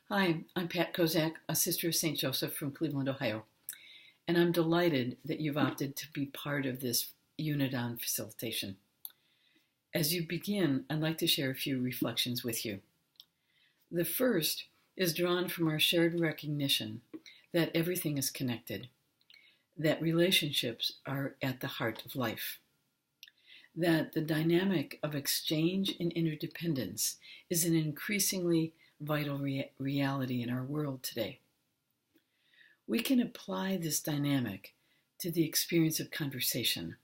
Hi, I'm Pat Kozak, a sister of St. Joseph from Cleveland, Ohio, and I'm delighted that you've opted to be part of this unit on facilitation. As you begin, I'd like to share a few reflections with you. The first is drawn from our shared recognition that everything is connected, that relationships are at the heart of life, that the dynamic of exchange and interdependence is an increasingly vital reality in our world today. We can apply this dynamic to the experience of conversation,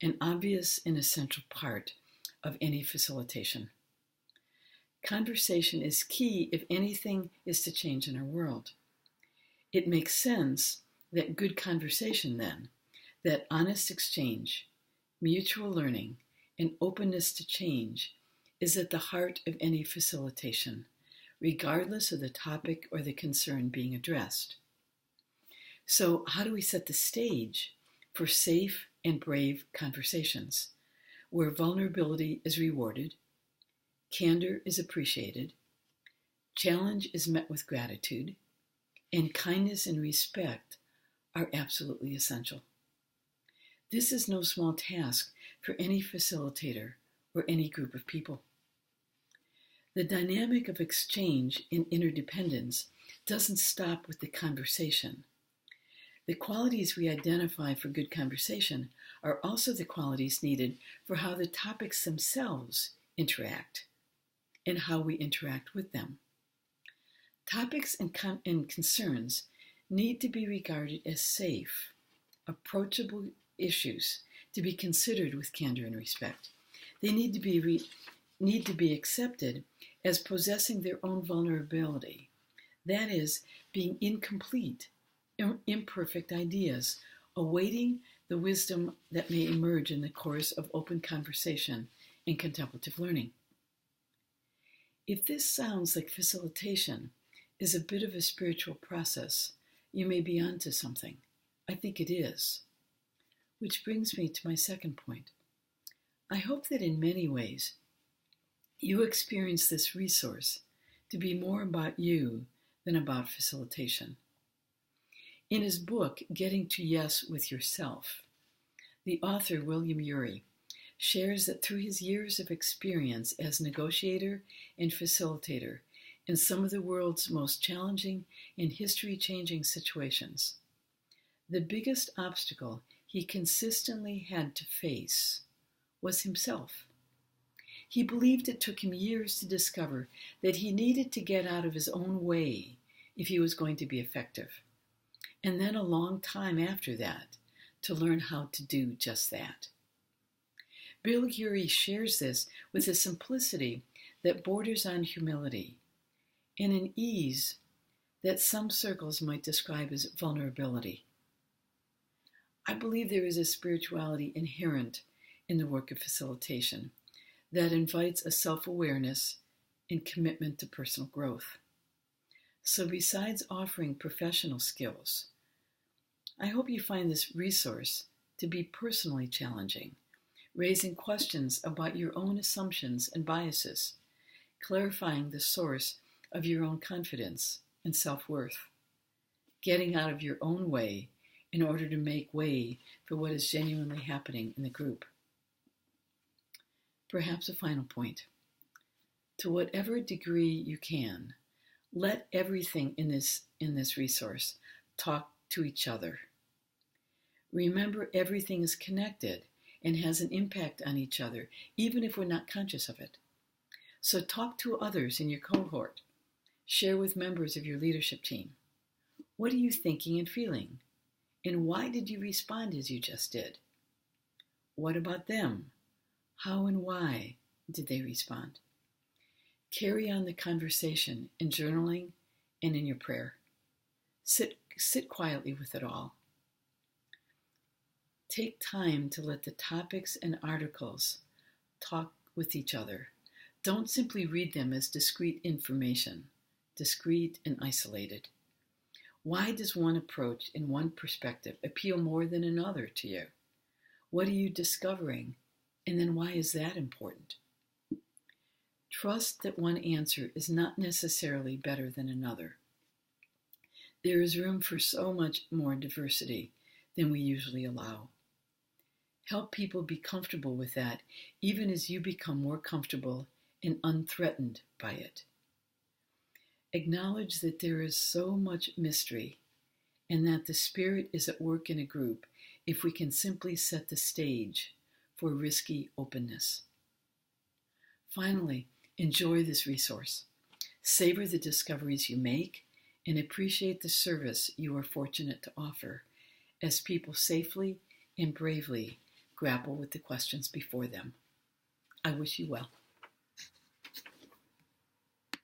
an obvious and essential part of any facilitation. Conversation is key if anything is to change in our world. It makes sense that good conversation, then, that honest exchange, mutual learning, and openness to change is at the heart of any facilitation, regardless of the topic or the concern being addressed. So, how do we set the stage for safe and brave conversations, where vulnerability is rewarded, candor is appreciated, challenge is met with gratitude, and kindness and respect are absolutely essential? This is no small task for any facilitator or any group of people. The dynamic of exchange and interdependence doesn't stop with the conversation. The qualities we identify for good conversation are also the qualities needed for how the topics themselves interact and how we interact with them. Topics and concerns need to be regarded as safe, approachable issues to be considered with candor and respect. They need to be accepted as possessing their own vulnerability, that is, being incomplete, imperfect ideas, awaiting the wisdom that may emerge in the course of open conversation and contemplative learning. If this sounds like facilitation is a bit of a spiritual process, you may be onto something. I think it is. Which brings me to my second point. I hope that in many ways, you experience this resource to be more about you than about facilitation. In his book, Getting to Yes with Yourself, the author, William Ury, shares that through his years of experience as negotiator and facilitator in some of the world's most challenging and history-changing situations, the biggest obstacle he consistently had to face was himself. He believed it took him years to discover that he needed to get out of his own way if he was going to be effective, and then a long time after that to learn how to do just that. Bill Ury shares this with a simplicity that borders on humility and an ease that some circles might describe as vulnerability. I believe there is a spirituality inherent in the work of facilitation that invites a self-awareness and commitment to personal growth. So besides offering professional skills, I hope you find this resource to be personally challenging, raising questions about your own assumptions and biases, clarifying the source of your own confidence and self-worth, getting out of your own way in order to make way for what is genuinely happening in the group. Perhaps a final point. To whatever degree you can, let everything in this resource talk to each other. Remember, everything is connected and has an impact on each other, even if we're not conscious of it. So talk to others in your cohort. Share with members of your leadership team. What are you thinking and feeling? And why did you respond as you just did? What about them? How and why did they respond? Carry on the conversation in journaling and in your prayer. Sit quietly with it all. Take time to let the topics and articles talk with each other. Don't simply read them as discrete information, discrete and isolated. Why does one approach in one perspective appeal more than another to you? What are you discovering? And then why is that important? Trust that one answer is not necessarily better than another. There is room for so much more diversity than we usually allow. Help people be comfortable with that, even as you become more comfortable and unthreatened by it. Acknowledge that there is so much mystery and that the Spirit is at work in a group if we can simply set the stage for risky openness. Finally, enjoy this resource. Savor the discoveries you make and appreciate the service you are fortunate to offer as people safely and bravely grapple with the questions before them. I wish you well.